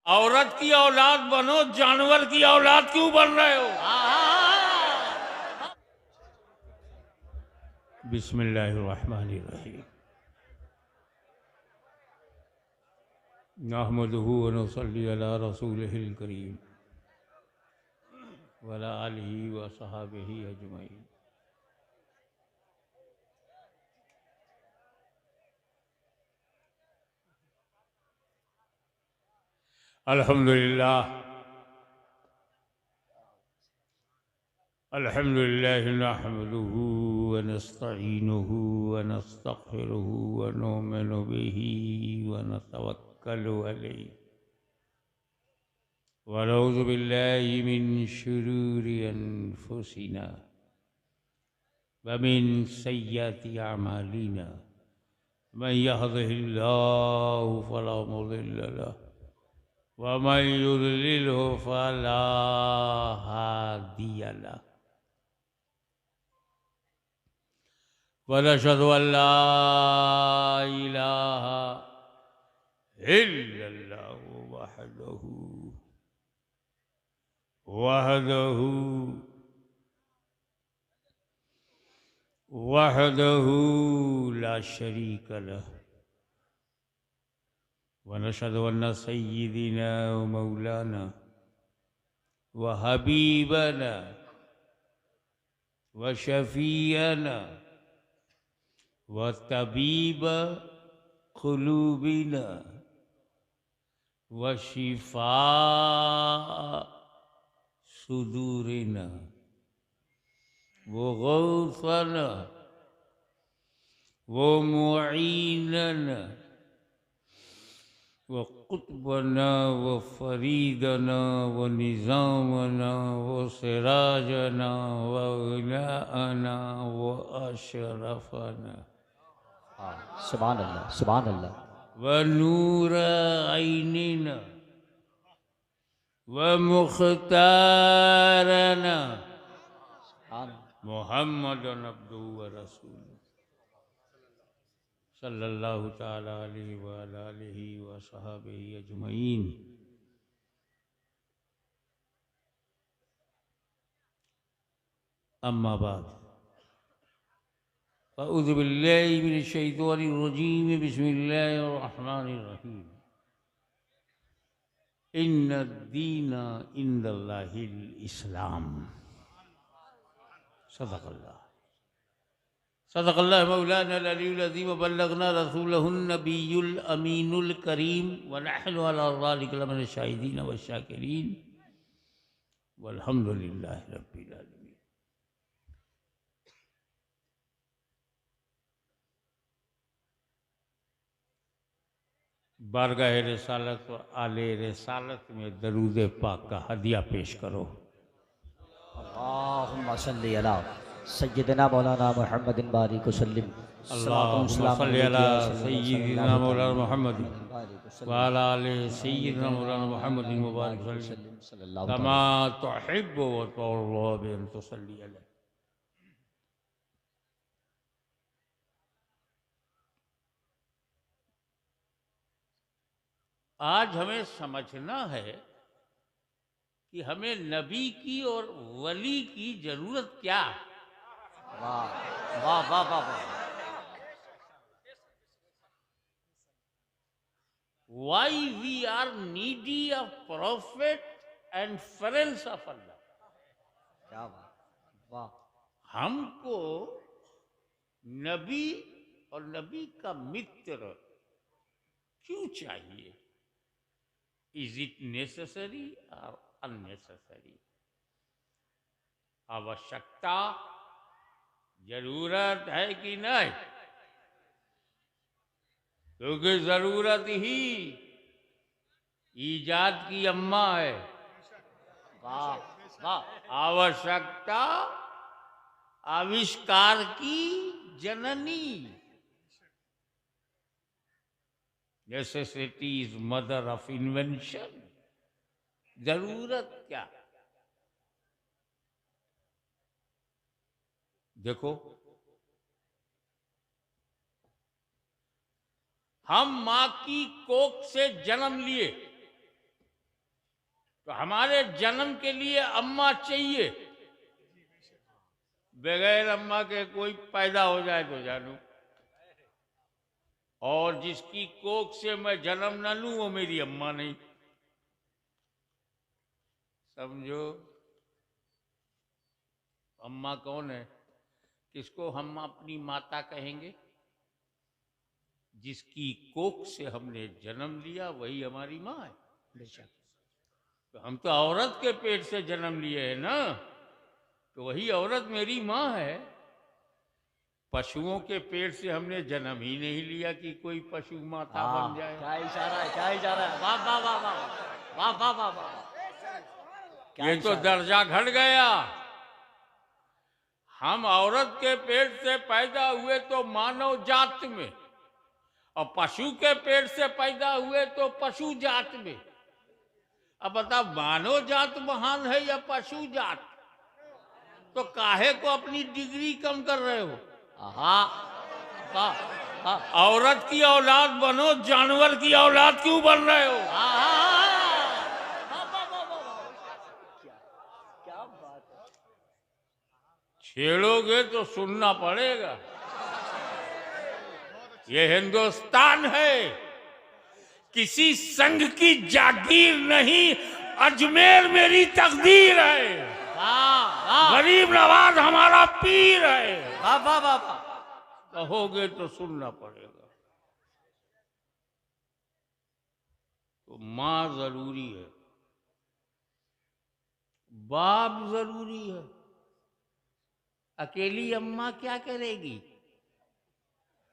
औरत की औलाद बनो, जानवर की औलाद क्यों बन रहे हो? बिस्मिल्लाहिर्रहमानिर्रहीम। नहमदुहु व नुसल्ली अला रसूलिहिल करीम व अला आलिहि व सहाबिहि अजमईन। अल्हम्दुलिल्लाह अल्हम्दुलिल्लाह नहमदुहु व नस्तईनुहु व नस्तगफिरुहु व नुमिनु बिही व नतवक्कलु अलैहि व नऊज़ु बिल्लाहि मिन शुरूरि अनफुसिना व मिन सय्यिआति अमालिना। मन यहदिहिल्लाहु फला मुदिल्ल लहु व मन युद्लिलहु फला हादिय लहु। वनशहदु अल्ला इलाहा इल्लल्लाहु वहदहु ला शरीक लहु। वनशहदु अन्न सय्यिदिना व मौलाना व हबीबना व शफीअना व तबीब क़ुलूबिना व शिफा सुदूरिना व गौसना व मुईनना व कुतबना व फरीदना व निज़ामना व सिराजना व गनाअना व अशरफना सुभान अल्लाह सुभान अल्लाह। व नूर ऐनिना व मुख्तारना मुहम्मदन अब्दुहु व रसूलुहु सल्लल्लाहु ताला अलैहि व अला आलिहि व सहाबिहि अजमईन। अम्मा बाद अऊज़ु बिल्लाहि मिनश शैतानिर रजीम। बिस्मिल्लाहिर रहमानिर रहीम। इन्नद दीना इंदल्लाहिल इस्लाम। सदक़ल्लाह सदक़ल्लाह मौलाना अल-अलीयुल अज़ीम व बल्लगना रसूलहुन नबियुल अमीनुल करीम व नहनु अला ज़ालिका लमिनश शाहिदीन व शाकिरीन वल्हम्दुलिल्लाहि रब्बिल आलमीन। बारगाह रिसालत व आले रिसालत में दरूद पाक का हदिया पेश करो। अल्लाहुम्मा सल्ली अला सय्यिदना मौलाना मुहम्मदिन बारिक वसल्लिम। अल्लाहुम्मा सल्ली अला सय्यिदिना मौलाना मुहम्मद व अला आले सय्यिदिना मौलाना मुहम्मदिन मुबारक वसल्लम कमा तुहिब्बु व तुर्ज़ा बि अन तुसल्ली अलैहि। आज हमें समझना है कि हमें नबी की और वली की जरूरत क्या है। वाह वाह वाह वाह वाह। Why we are needy of prophet and friends of Allah। क्या बात वाह। हमको नबी और नबी का मित्र क्यों चाहिए? इज इट नेसेसरी और अननेसेसरी? आवश्यकता, जरूरत है कि नहीं? क्योंकि जरूरत ही ईजाद की अम्मा है। वाह वाह। आवश्यकता आविष्कार की जननी। Necessity is mother of invention. जरूरत क्या? देखो, हम मां की कोख से जन्म लिए, तो हमारे जन्म के लिए अम्मा चाहिए, बगैर अम्मा के कोई पैदा हो जाए तो जानू, और जिसकी कोख से मैं जन्म न लूं वो मेरी अम्मा नहीं, समझो। अम्मा कौन है? किसको हम अपनी माता कहेंगे? जिसकी कोख से हमने जन्म लिया वही हमारी माँ है। बेशक। तो हम तो औरत के पेट से जन्म लिए हैं ना, तो वही औरत मेरी माँ है। पशुओं के पेट से हमने जन्म ही नहीं लिया कि कोई पशु माता बन जाए। क्या इशारा है, क्या इशारा है, वाह वाह वाह वाह वाह वाह वाह वाह। ये तो दर्जा घट गया। हम औरत के पेट से पैदा हुए तो मानव जात में, और पशु के पेट से पैदा हुए तो पशु जात में। अब बता, मानव जात महान है या पशु जात? तो काहे को अपनी डिग्री कम कर रहे हो? औरत की औलाद बनो, जानवर की औलाद क्यों बन रहे हो? क्या बात है। छेड़ोगे तो सुनना पड़ेगा। ये हिंदुस्तान है, किसी संघ की जागीर नहीं, अजमेर मेरी तकदीर है। गरीब नवाज हमारा पीर है। वाह वाह वाह वाह। कहोगे तो सुनना पड़ेगा। तो माँ जरूरी है, बाप जरूरी है। अकेली अम्मा क्या करेगी?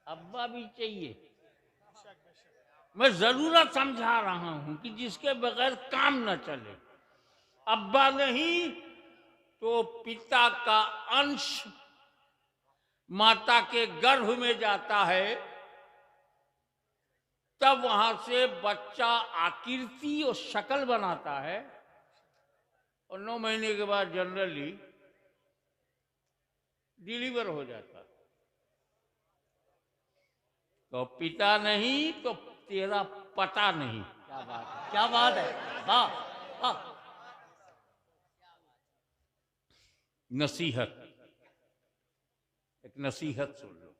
अब्बा भी चाहिए। मैं जरूरत समझा रहा हूं कि जिसके बगैर काम न चले। अब्बा नहीं तो पिता का अंश माता के गर्भ में जाता है, तब वहां से बच्चा आकृति और शक्ल बनाता है, और 9 महीने के बाद जनरली डिलीवर हो जाता है। तो पिता नहीं तो तेरा पता नहीं। क्या बात है, क्या बात है, वाह वाह। नसीहत, एक नसीहत सुन लो।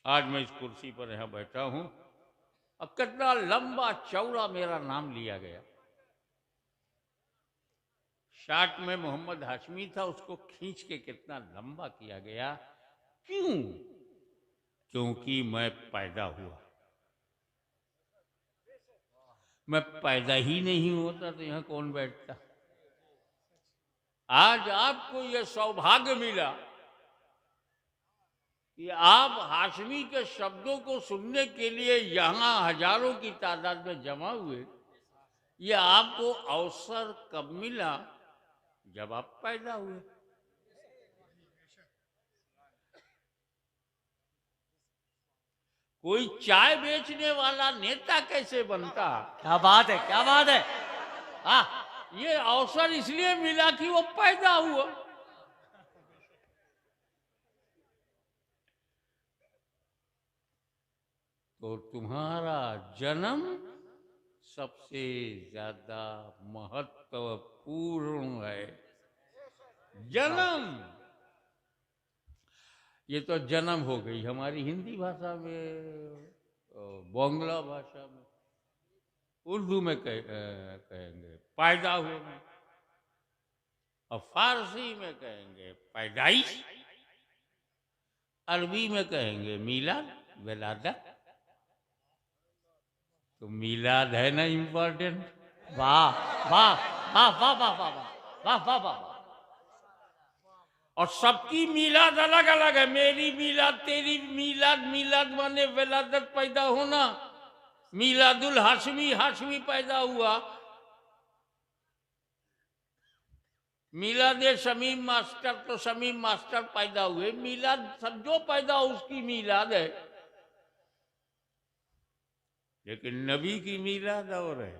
आज मैं इस कुर्सी पर यहां बैठा हूं, अब कितना लंबा चौड़ा मेरा नाम लिया गया। शार्ट में मोहम्मद हाशमी था, उसको खींच के कितना लंबा किया गया। क्यों? क्योंकि मैं पैदा हुआ। मैं पैदा ही नहीं होता तो यहां कौन बैठता? आज आपको यह सौभाग्य मिला कि आप हाशमी के शब्दों को सुनने के लिए यहां हजारों की तादाद में जमा हुए। यह आपको अवसर कब मिला? जब आप पैदा हुए। कोई चाय बेचने वाला नेता कैसे बनता? क्या बात है, क्या बात है। ये अवसर इसलिए मिला कि वो पैदा हुआ। तो तुम्हारा जन्म सबसे ज्यादा महत्वपूर्ण है। जन्म, ये तो जन्म हो गई हमारी हिंदी भाषा में, बांग्ला भाषा में, उर्दू में कहेंगे पैदा हुए में, और फारसी में कहेंगे पैदाइश, अरबी में कहेंगे मीलाद, विलादत। तो मीलाद है ना इम्पोर्टेंट? वाह वाह वाह वाह वाह वाह वाह वाह वाह। और सबकी मीलाद अलग अलग है। मेरी मीलाद, तेरी मीलाद, मीलाद माने विलादत, पैदा होना। मीलादुल हाशमी, हाशमी पैदा हुआ। मीलाद शमीम मास्टर, तो शमीम मास्टर पैदा हुए। मीलाद सब जो पैदा हो उसकी मीलाद है, लेकिन नबी की मीलाद और है।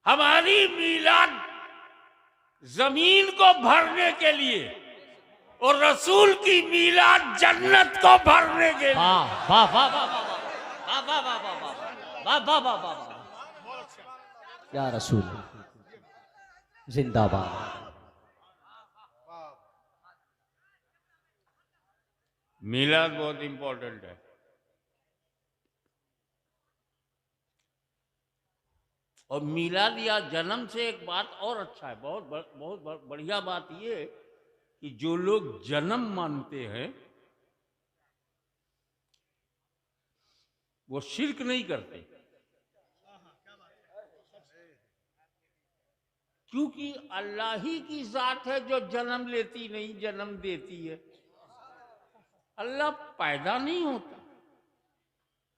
हमारी मीलाद जमीन को भरने के लिए, और रसूल की मीलाद जन्नत को भरने के लिए। वाह वाह वाह वाह वाह वाह वाह वाह वाह वाह वाह वाह वाह वाह। या रसूल जिंदाबाद। मीलाद बहुत इंपॉर्टेंट है। और मीलाद या जन्म से एक बात और अच्छा है, बहुत बढ़िया बात ये है कि जो लोग जन्म मानते हैं वो शिर्क नहीं करते, क्योंकि अल्लाह ही की जात है जो जन्म लेती नहीं, जन्म देती है। अल्लाह पैदा नहीं होता,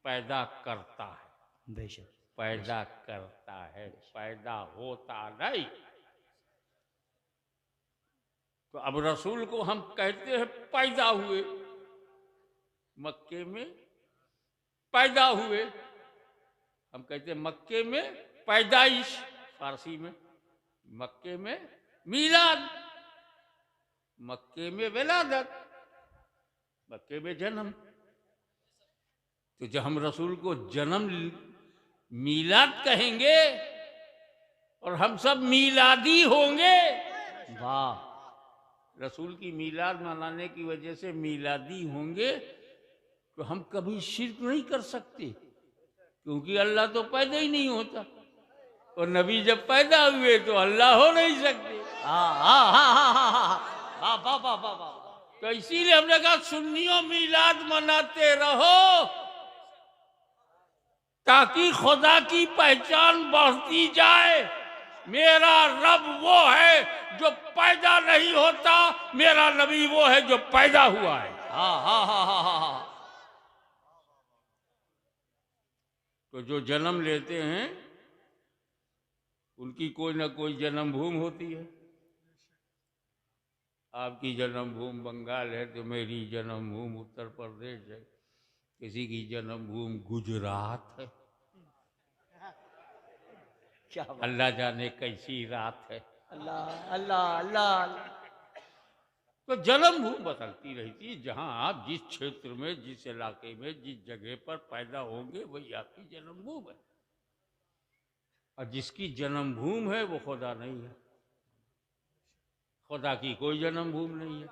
पैदा करता है। बेशक पैदा करता है, पैदा होता नहीं। तो अब रसूल को हम कहते हैं पैदा हुए, मक्के में पैदा हुए। हम कहते हैं मक्के में पैदाइश, फारसी में मक्के में मीलाद, मक्के में विलादत, मक्के में जन्म। तो जब हम रसूल को जन्म मीलाद कहेंगे और हम सब मीलादी होंगे। वाह। रसूल की मीलाद मनाने की वजह से मीलादी होंगे, तो हम कभी शिर्क नहीं कर सकते, क्योंकि अल्लाह तो पैदा ही नहीं होता, और नबी जब पैदा हुए तो अल्लाह हो नहीं सकते। तो इसीलिए हमने कहा सुन्नियों मीलाद मनाते रहो, ताकि खुदा की पहचान बढ़ती जाए। मेरा रब वो है जो पैदा नहीं होता, मेरा नबी वो है जो पैदा हुआ है। तो जो जन्म लेते हैं उनकी कोई ना कोई जन्मभूमि होती है। आपकी जन्मभूमि बंगाल है तो मेरी जन्मभूमि उत्तर प्रदेश है, किसी की जन्मभूमि गुजरात है। क्या अल्लाह जाने कैसी रात है। अल्लाह अल्लाह अल्लाह। तो जन्मभूमि बदलती रहती है। जहां आप जिस क्षेत्र में, जिस इलाके में, जिस जगह पर पैदा होंगे वही आपकी जन्मभूमि है। और जिसकी जन्मभूमि है वो खुदा नहीं है। खुदा की कोई जन्मभूमि नहीं है।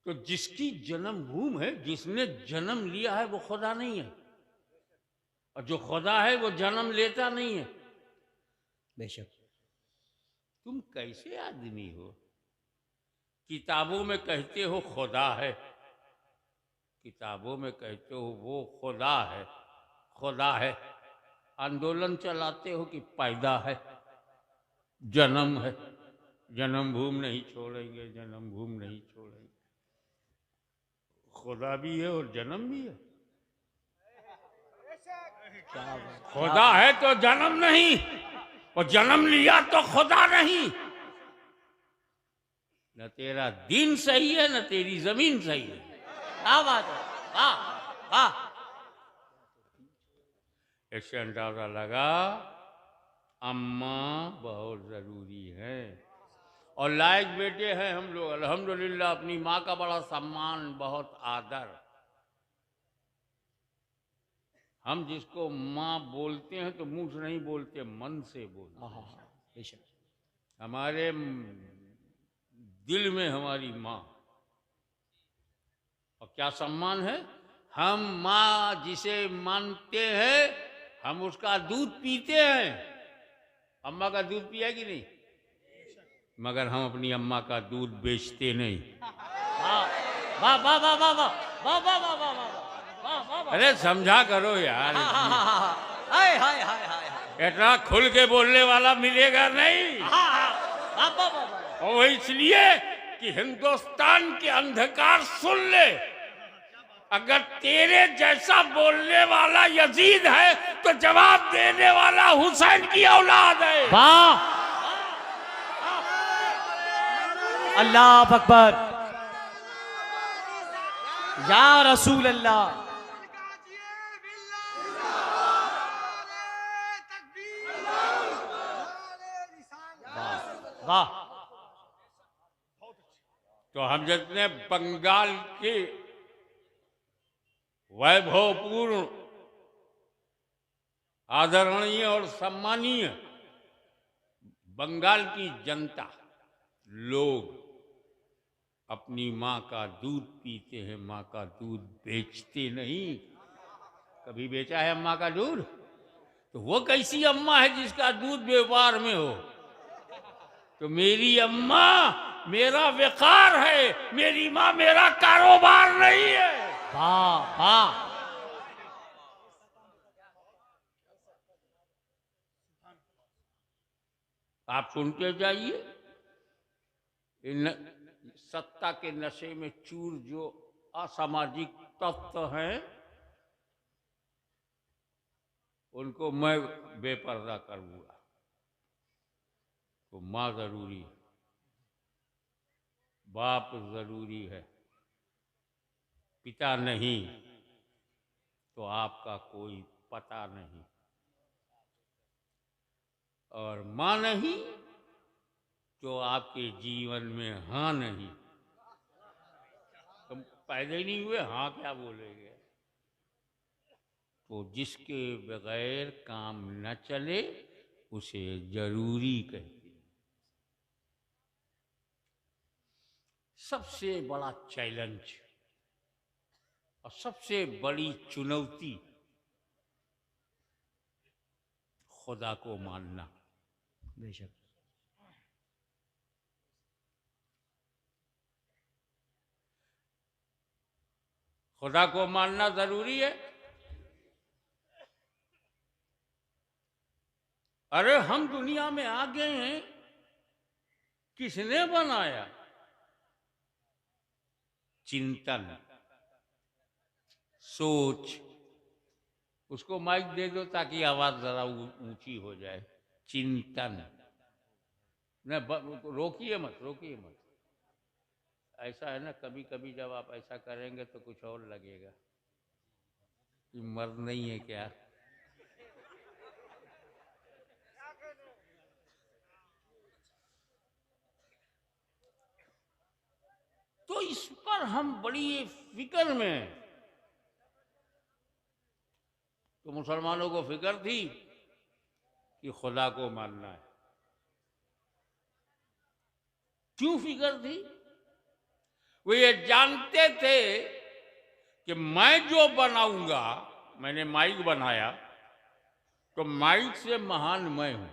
तो जिसकी जन्मभूमि है, जिसने जन्म लिया है, वो खुदा नहीं है। और जो खुदा है वो जन्म लेता नहीं है। बेशक। तुम कैसे आदमी हो? किताबों में कहते हो खुदा है, किताबों में कहते हो वो खुदा है, खुदा है। आंदोलन चलाते हो कि पैदा है, जन्म है, जन्मभूमि नहीं छोड़ेंगे, जन्मभूमि नहीं छोड़ेंगे। खुदा भी है और जन्म भी है। खुदा है तो जन्म नहीं, और जन्म लिया तो खुदा नहीं। न तेरा दीन सही है, न तेरी जमीन सही है। क्या बात है। वाह वाह। इससे अंदाजा लगा अम्मा बहुत जरूरी है। और लायक बेटे हैं हम लोग, अल्हम्दुलिल्लाह। अपनी माँ का बड़ा सम्मान, बहुत आदर। हम जिसको माँ बोलते हैं तो मुंह से नहीं बोलते, मन से बोलते हैं। बेशक। हमारे दिल में हमारी माँ, और क्या सम्मान है। हम माँ जिसे मानते हैं, हम उसका दूध पीते हैं। अम्मा का दूध पिया कि नहीं? मगर हम अपनी अम्मा का दूध बेचते नहीं। वाह वाह वाह वाह वाह वाह वाह वाह वाह वाह। अरे समझा करो यार। हाय हाय हाय हाय। इतना खुल के बोलने वाला मिलेगा नहीं। और वो इसलिए कि हिंदुस्तान के अंधकार सुन ले, अगर तेरे जैसा बोलने वाला यजीद है तो जवाब देने वाला हुसैन की औलाद है। वाह। अल्लाह अकबर। या रसूल अल्लाह। वाह। तो हमजद ने बंगाल के वैभवपूर्ण, आदरणीय और सम्मानीय बंगाल की जनता, लोग अपनी माँ का दूध पीते हैं, माँ का दूध बेचते नहीं। कभी बेचा है अम्मा का दूध? तो वो कैसी अम्मा है जिसका दूध व्यापार में हो? तो मेरी अम्मा मेरा व्यापार है, मेरी माँ मेरा कारोबार नहीं है। वाह वाह। आप सुनते जाइए, इन सत्ता के नशे में चूर जो असामाजिक तत्व हैं, उनको मैं बेपर्दा करूंगा। तो माँ जरूरी है, बाप जरूरी है, पिता नहीं तो आपका कोई पता नहीं, और माँ नहीं तो आपके जीवन में हाँ नहीं। तुम पैदा ही नहीं हुए, हाँ क्या बोलेंगे? तो जिसके बगैर काम न चले उसे जरूरी कहते हैं। सबसे बड़ा चैलेंज और सबसे बड़ी चुनौती खुदा को मानना। बेशक। खुदा को मानना जरूरी है। अरे हम दुनिया में आ गए हैं, किसने बनाया? चिंतन, सोच। उसको माइक दे दो ताकि आवाज जरा ऊंची हो जाए। चिंतन न, रोकिए मत, रोकिए मत। ऐसा है ना, कभी कभी जब आप ऐसा करेंगे तो कुछ और लगेगा कि मर्द नहीं है क्या। तो इस पर हम बड़ी फिक्र में हैं। तो मुसलमानों को फिक्र थी कि खुदा को मानना है। क्यों फिक्र थी? वो ये जानते थे कि मैं जो बनाऊंगा, मैंने माइक बनाया तो माइक से महान मैं हूं।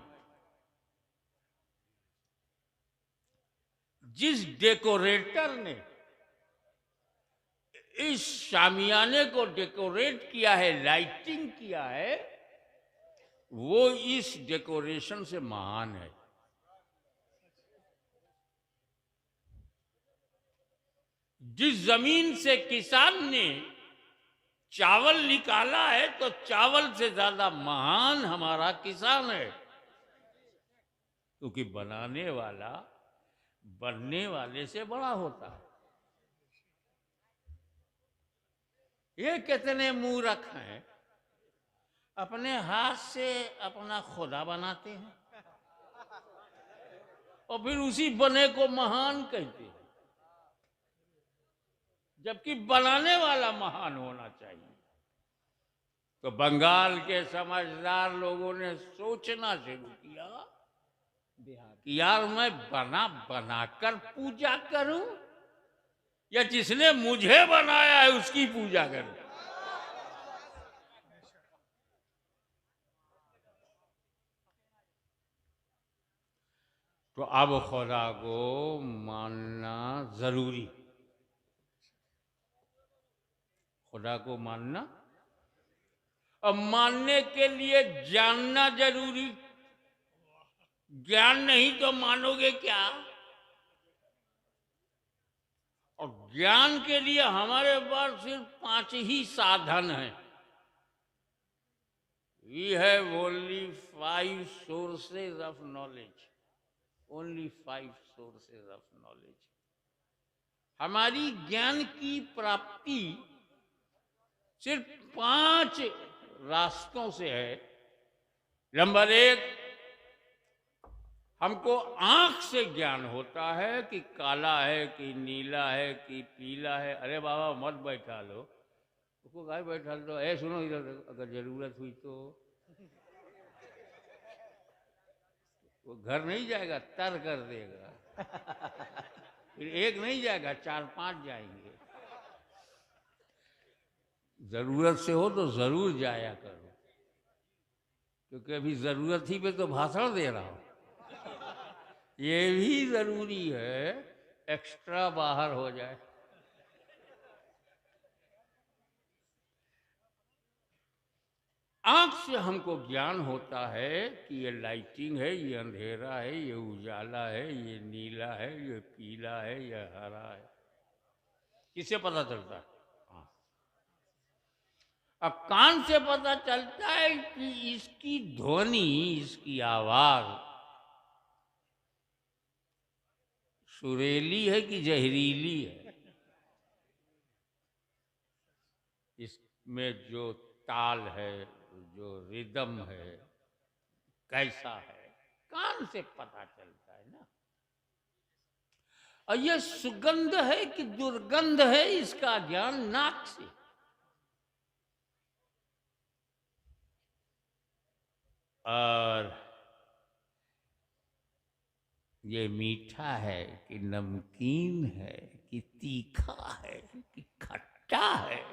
जिस डेकोरेटर ने इस शामियाने को डेकोरेट किया है, लाइटिंग किया है, वो इस डेकोरेशन से महान है। जिस जमीन से किसान ने चावल निकाला है, तो चावल से ज्यादा महान हमारा किसान है, क्योंकि बनाने वाला बनने वाले से बड़ा होता है। ये कितने मूर्ख हैं, अपने हाथ से अपना खुदा बनाते हैं और फिर उसी बने को महान कहते हैं, जबकि बनाने वाला महान होना चाहिए। तो बंगाल के समझदार लोगों ने सोचना शुरू किया कि यार मैं बना बनाकर पूजा करूं या जिसने मुझे बनाया है उसकी पूजा करूं। तो अब खुदा को मानना जरूरी, खुदा को मानना, और मानने के लिए जानना जरूरी। ज्ञान नहीं तो मानोगे क्या? और ज्ञान के लिए हमारे पास सिर्फ 5 ही साधन हैं। We have only 5 sources of knowledge. Only 5 sources of knowledge. हमारी ज्ञान की प्राप्ति सिर्फ 5 रास्तों से है। नंबर 1, हमको आंख से ज्ञान होता है कि काला है कि नीला है कि पीला है। अरे बाबा मत बैठा लो उसको, गाय बैठा लो। ऐ सुनो इधर देखो, अगर जरूरत हुई तो वो घर नहीं जाएगा, तर कर देगा। फिर एक नहीं जाएगा, 4-5 जाएंगे। जरूरत से हो तो जरूर जाया करो, क्योंकि अभी जरूरत ही पे तो भाषण दे रहा हूं। ये भी जरूरी है, एक्स्ट्रा बाहर हो जाए। आंख से हमको ज्ञान होता है कि ये लाइटिंग है, ये अंधेरा है, ये उजाला है, ये नीला है, ये पीला है, ये हरा है। किससे पता चलता है? हाँ। अब कान से पता चलता है कि इसकी ध्वनि, इसकी आवाज सुरीली है कि जहरीली है, इसमें जो ताल है, जो रिदम है, कैसा है, कान से पता चलता है ना। और ये सुगंध है कि दुर्गंध है, इसका ज्ञान नाक से। और ये मीठा है कि नमकीन है कि तीखा है कि खट्टा है,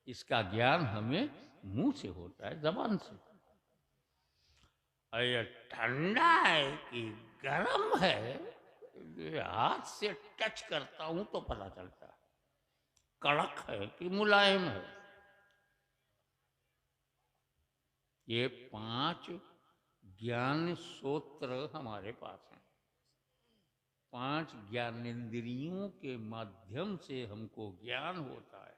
इसका ज्ञान हमें मुंह से होता है, जबान से। और ये ठंडा है कि गर्म है, ये हाथ से टच करता हूं तो पता चलता है। कड़क है कि मुलायम है। ये 5 ज्ञान सूत्र हमारे पास हैं। 5 ज्ञानेंद्रियों के माध्यम से हमको ज्ञान होता है।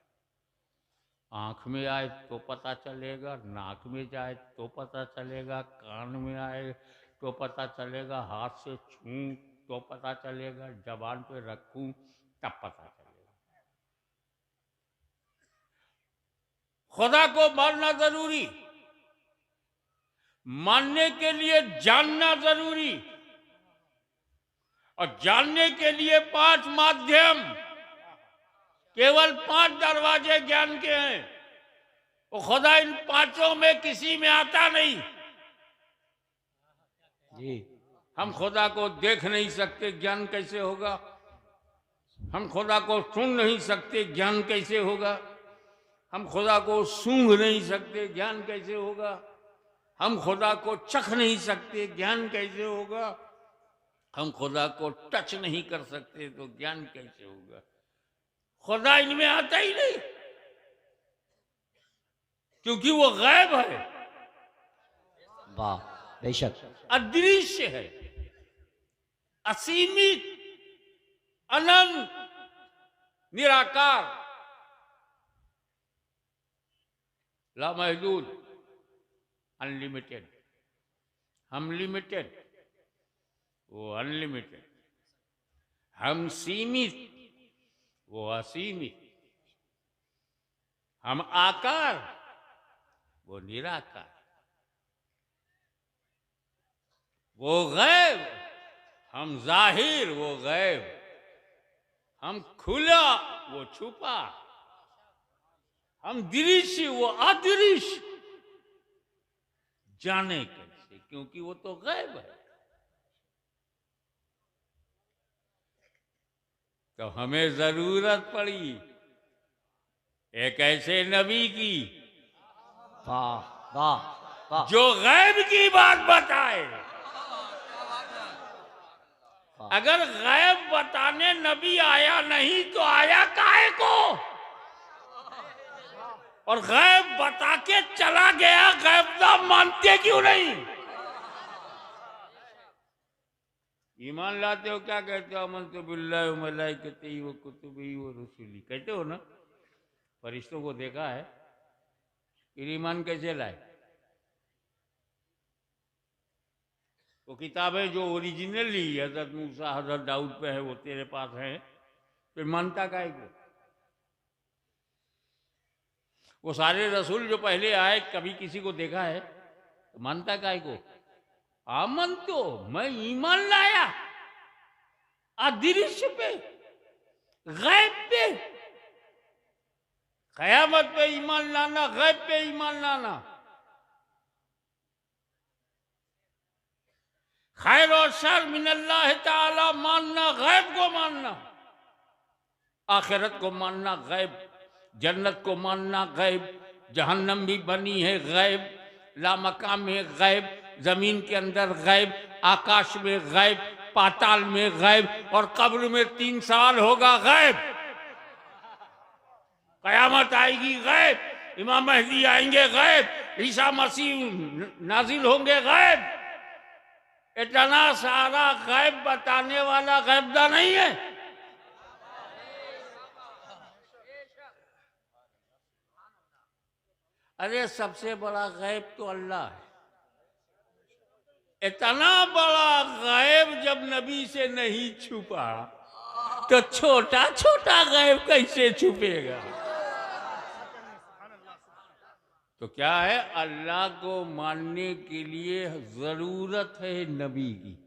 आंख में आए तो पता चलेगा, नाक में जाए तो पता चलेगा, कान में आए तो पता चलेगा, हाथ से छूं तो पता चलेगा, जबान पे रखूं तब पता चलेगा। खुदा को मानना जरूरी, मानने के लिए जानना जरूरी, और जानने के लिए 5 माध्यम, केवल 5 दरवाजे ज्ञान के हैं। वो खुदा इन 5 में किसी में आता नहीं जी। हम खुदा को देख नहीं सकते, ज्ञान कैसे होगा? हम खुदा को सुन नहीं सकते, ज्ञान कैसे होगा? हम खुदा को सूंघ नहीं सकते, ज्ञान कैसे होगा? हम खुदा को चख नहीं सकते, ज्ञान कैसे होगा? हम खुदा को टच नहीं कर सकते तो ज्ञान कैसे होगा? खुदा इनमें आता ही नहीं, क्योंकि वो गायब है, वाह, बेशक, अदृश्य है, असीमित, अनंत, निराकार, लामहदूद, अनलिमिटेड। हम लिमिटेड, वो अनलिमिटेड। हम सीमित, वो असीमित। हम आकार, वो निराकार। वो गैब, हम जाहिर, वो गैब। हम खुला, वो छुपा। हम दृश्य, वो अदृश्य। जाने कैसे? क्योंकि वो तो गैब है। तो हमें जरूरत पड़ी एक ऐसे नबी की, वाह वाह वाह, जो गैब की बात बताए। अगर गैब बताने नबी आया नहीं तो आया काहे को? और गैब बता के चला गया, गैबदा मानते क्यों नहीं? ईमान लाते हो, क्या कहते हो? अमन तो बिल्लाहि व मलाइकतिही व कुतुबिही व रुसुली, कहते हो ना? फरिश्तों को देखा है, फिर ईमान कैसे लाए? वो किताबें जो ओरिजिनली हजरत मूसा, हजरत दाऊद पे है, वो तेरे पास है, फिर मानता काहे को? वो सारे रसूल जो पहले आए, कभी किसी को देखा है तो मानता काहे को? आमन तो मैं ईमान लाया, अदृश्य पे, गैब पे। कयामत पे ईमान लाना, गैब पे ईमान लाना, खैर और शर मिनल्लाह ताला मानना, गैब को मानना, आखिरत को मानना गैब, जन्नत को मानना गैब, जहन्नम भी बनी है गैब, लामकाम में गैब, जमीन के अंदर गैब, आकाश में गैब, पाताल में गैब, और कब्र में 3 साल होगा गैब। कयामत आएगी गैब, इमाम महदी आएंगे गैब, ईसा मसीह नाजिल होंगे गैब। इतना सारा गैब बताने वाला गैबदा नहीं है। अरे सबसे बड़ा गैब तो अल्लाह है। इतना बड़ा गैब जब नबी से नहीं छुपा तो छोटा छोटा गैब कैसे छुपेगा? तो क्या है, अल्लाह को मानने के लिए जरूरत है नबी की।